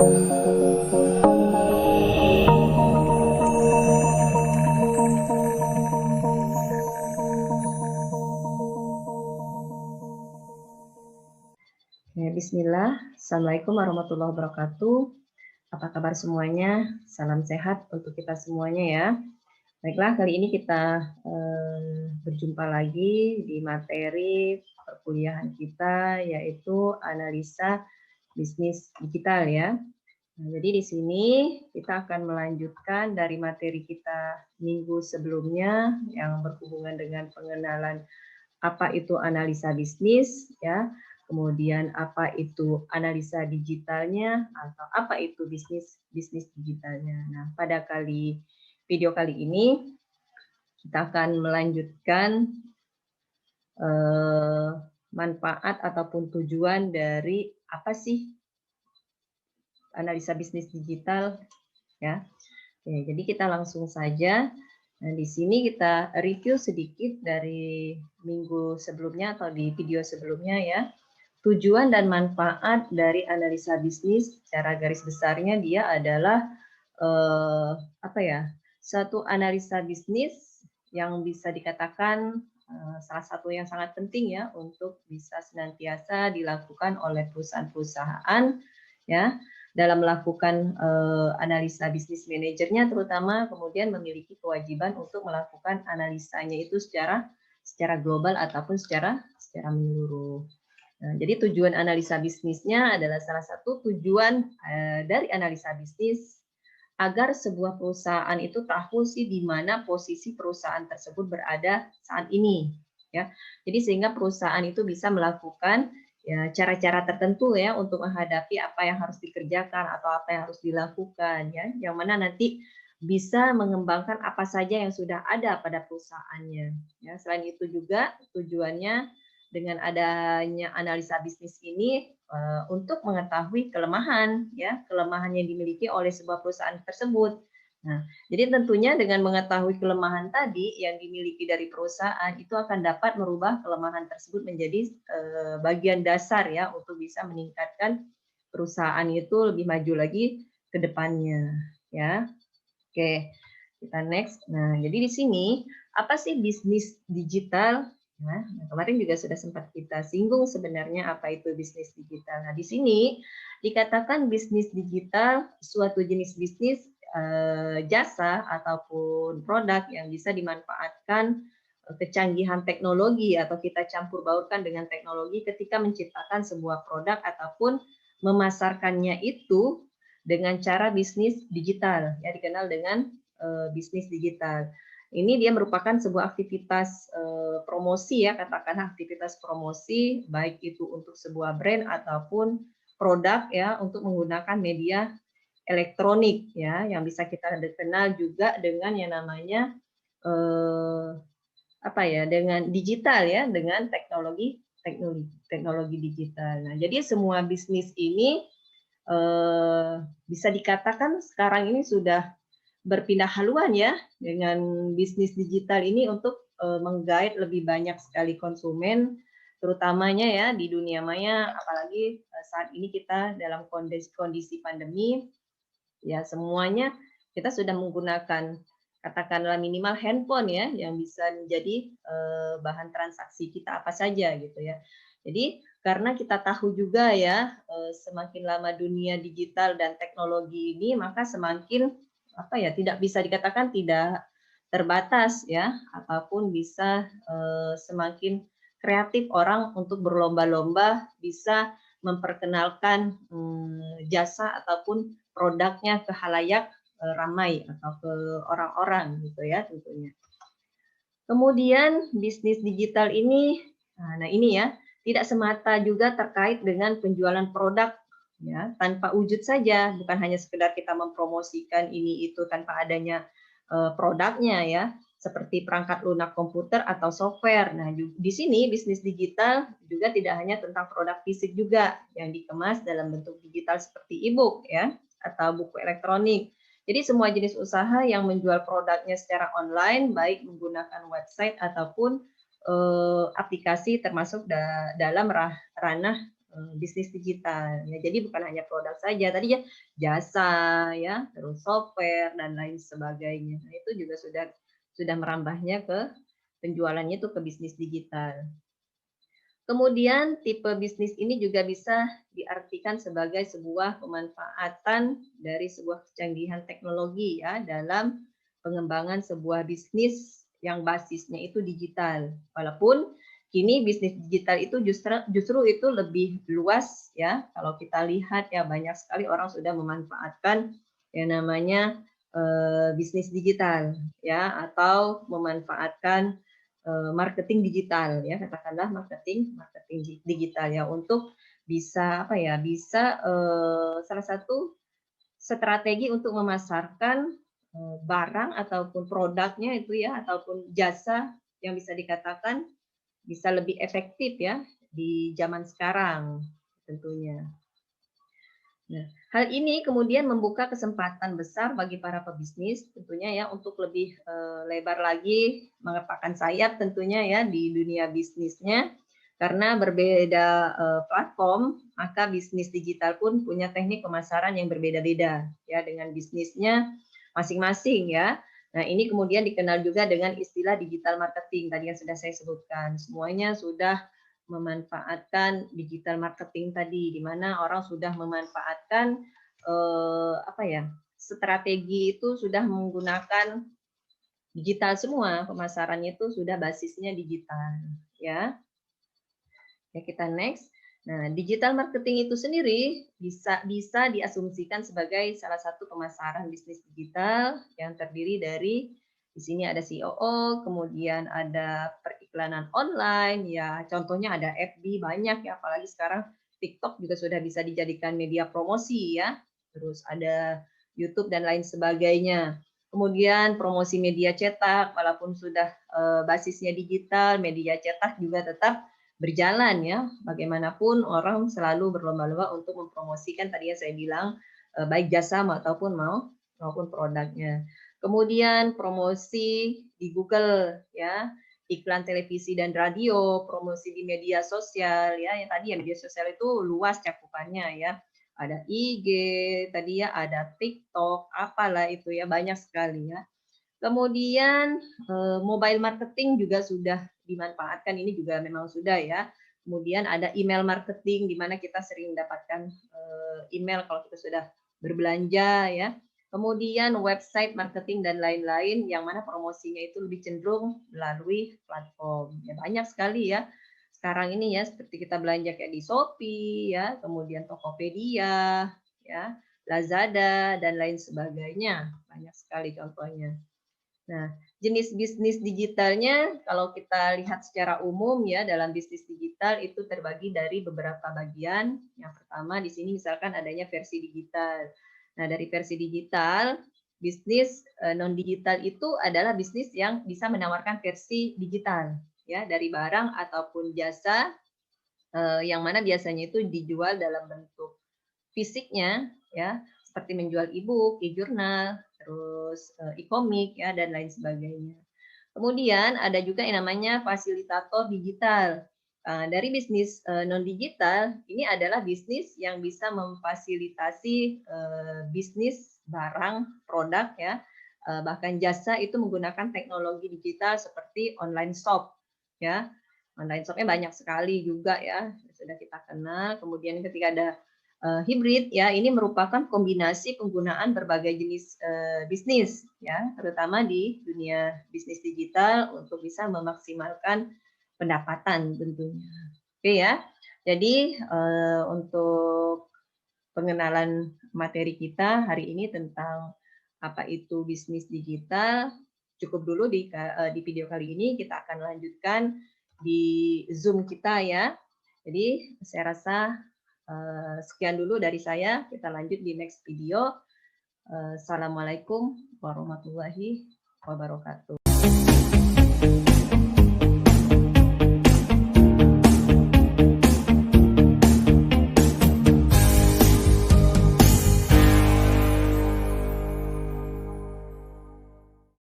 Bismillah, Assalamualaikum warahmatullahi wabarakatuh. Apa kabar semuanya? Salam sehat untuk kita semuanya ya. Baiklah, kali ini kita berjumpa lagi di materi perkuliahan kita, yaitu analisa bisnis digital ya. Nah, jadi di sini kita akan melanjutkan dari materi kita minggu sebelumnya yang berhubungan dengan pengenalan apa itu analisa bisnis ya, kemudian apa itu analisa digitalnya atau apa itu bisnis digitalnya. Nah, pada video kali ini kita akan melanjutkan manfaat ataupun tujuan dari apa sih analisa bisnis digital ya. Oke, jadi kita langsung saja. Nah, di sini kita review sedikit dari minggu sebelumnya atau di video sebelumnya ya. Tujuan dan manfaat dari analisa bisnis secara garis besarnya dia adalah satu analisa bisnis yang bisa dikatakan salah satu yang sangat penting ya untuk bisa senantiasa dilakukan oleh perusahaan-perusahaan ya dalam melakukan analisa bisnis manajernya, terutama kemudian memiliki kewajiban untuk melakukan analisanya itu secara global ataupun secara menyeluruh. Nah, jadi tujuan analisa bisnisnya adalah salah satu tujuan dari analisa bisnis agar sebuah perusahaan itu tahu sih di mana posisi perusahaan tersebut berada saat ini, ya. Jadi sehingga perusahaan itu bisa melakukan ya cara-cara tertentu ya untuk menghadapi apa yang harus dikerjakan atau apa yang harus dilakukan ya, yang mana nanti bisa mengembangkan apa saja yang sudah ada pada perusahaannya. Ya, selain itu juga tujuannya dengan adanya analisa bisnis ini untuk mengetahui kelemahan yang dimiliki oleh sebuah perusahaan tersebut. Nah, jadi tentunya dengan mengetahui kelemahan tadi yang dimiliki dari perusahaan itu akan dapat merubah kelemahan tersebut menjadi bagian dasar ya untuk bisa meningkatkan perusahaan itu lebih maju lagi ke depannya ya. Oke, kita next. Nah, jadi di sini apa sih bisnis digital? Nah, kemarin juga sudah sempat kita singgung sebenarnya apa itu bisnis digital. Nah, di sini dikatakan bisnis digital suatu jenis bisnis jasa ataupun produk yang bisa dimanfaatkan kecanggihan teknologi atau kita campur baurkan dengan teknologi ketika menciptakan sebuah produk ataupun memasarkannya itu dengan cara bisnis digital, ya dikenal dengan bisnis digital. Ini dia merupakan sebuah aktivitas promosi ya, katakan aktivitas promosi baik itu untuk sebuah brand ataupun produk ya untuk menggunakan media elektronik ya, yang bisa kita kenal juga dengan yang namanya dengan digital ya, dengan teknologi digital. Nah, jadi semua bisnis ini bisa dikatakan sekarang ini sudah berpindah haluan ya dengan bisnis digital ini untuk menggait lebih banyak sekali konsumen, terutamanya ya di dunia maya, apalagi saat ini kita dalam kondisi pandemi, ya semuanya kita sudah menggunakan katakanlah minimal handphone ya yang bisa menjadi bahan transaksi kita apa saja gitu ya. Jadi karena kita tahu juga ya semakin lama dunia digital dan teknologi ini maka semakin tidak bisa dikatakan tidak terbatas ya ataupun bisa semakin kreatif orang untuk berlomba-lomba bisa memperkenalkan jasa ataupun produknya ke khalayak ramai atau ke orang-orang gitu ya tentunya. Kemudian bisnis digital ini, nah ini ya, tidak semata juga terkait dengan penjualan produk ya, tanpa wujud saja, bukan hanya sekedar kita mempromosikan ini itu tanpa adanya produknya ya, seperti perangkat lunak komputer atau software. Nah, di sini bisnis digital juga tidak hanya tentang produk fisik juga yang dikemas dalam bentuk digital seperti e-book ya atau buku elektronik. Jadi semua jenis usaha yang menjual produknya secara online, baik menggunakan website ataupun aplikasi termasuk dalam ranah bisnis digital. Ya, jadi bukan hanya produk saja, tadi ya jasa, ya, terus software dan lain sebagainya. Nah, itu juga sudah merambahnya ke penjualannya itu ke bisnis digital. Kemudian tipe bisnis ini juga bisa diartikan sebagai sebuah pemanfaatan dari sebuah kecanggihan teknologi ya dalam pengembangan sebuah bisnis yang basisnya itu digital. Walaupun kini bisnis digital itu justru itu lebih luas ya. Kalau kita lihat ya banyak sekali orang sudah memanfaatkan yang namanya bisnis digital ya atau memanfaatkan marketing digital ya, katakanlah marketing digital ya untuk bisa apa ya, bisa salah satu strategi untuk memasarkan barang ataupun produknya itu ya ataupun jasa yang bisa dikatakan bisa lebih efektif ya di zaman sekarang tentunya. Nah, hal ini kemudian membuka kesempatan besar bagi para pebisnis tentunya ya untuk lebih lebar lagi mengepakkan sayap tentunya ya di dunia bisnisnya karena berbeda platform maka bisnis digital pun punya teknik pemasaran yang berbeda-beda ya dengan bisnisnya masing-masing ya. Nah, ini kemudian dikenal juga dengan istilah digital marketing tadi yang sudah saya sebutkan. Semuanya sudah memanfaatkan digital marketing tadi, di mana orang sudah memanfaatkan apa ya strategi itu sudah menggunakan digital semua, pemasarannya itu sudah basisnya digital, ya. Ya kita next. Nah, digital marketing itu sendiri bisa diasumsikan sebagai salah satu pemasaran bisnis digital yang terdiri dari di sini ada COO, kemudian ada periklanan online, ya contohnya ada FB banyak ya, apalagi sekarang TikTok juga sudah bisa dijadikan media promosi ya. Terus ada YouTube dan lain sebagainya. Kemudian promosi media cetak, walaupun sudah basisnya digital, media cetak juga tetap berjalan ya. Bagaimanapun orang selalu berlomba-lomba untuk mempromosikan tadi yang saya bilang baik jasa maupun produknya. Kemudian promosi di Google ya, iklan televisi dan radio, promosi di media sosial ya, yang tadi ya media sosial itu luas cakupannya ya. Ada IG, tadi ya ada TikTok, apalah itu ya banyak sekali ya. Kemudian mobile marketing juga sudah dimanfaatkan, ini juga memang sudah ya. Kemudian ada email marketing di mana kita sering mendapatkan email kalau kita sudah berbelanja ya. Kemudian website marketing dan lain-lain yang mana promosinya itu lebih cenderung melalui platform. Ya banyak sekali ya. Sekarang ini ya seperti kita belanja kayak di Shopee ya, kemudian Tokopedia ya, Lazada dan lain sebagainya. Banyak sekali contohnya. Nah, jenis bisnis digitalnya kalau kita lihat secara umum ya dalam bisnis digital itu terbagi dari beberapa bagian. Yang pertama di sini misalkan adanya versi digital. Nah, dari versi digital, bisnis non digital itu adalah bisnis yang bisa menawarkan versi digital ya dari barang ataupun jasa yang mana biasanya itu dijual dalam bentuk fisiknya ya seperti menjual e-book, e-jurnal, terus e-komik ya dan lain sebagainya. Kemudian ada juga yang namanya fasilitator digital. Dari bisnis non digital ini adalah bisnis yang bisa memfasilitasi bisnis barang, produk ya, bahkan jasa itu menggunakan teknologi digital seperti online shop ya. Online shopnya banyak sekali juga ya sudah kita kenal. Kemudian ketika ada hibrid ya ini merupakan kombinasi penggunaan berbagai jenis bisnis ya terutama di dunia bisnis digital untuk bisa memaksimalkan pendapatan tentunya. Oke ya. Jadi untuk pengenalan materi kita hari ini tentang apa itu bisnis digital cukup dulu di video kali ini. Kita akan lanjutkan di Zoom kita ya. Jadi saya rasa sekian dulu dari saya. Kita lanjut di next video. Assalamualaikum warahmatullahi wabarakatuh.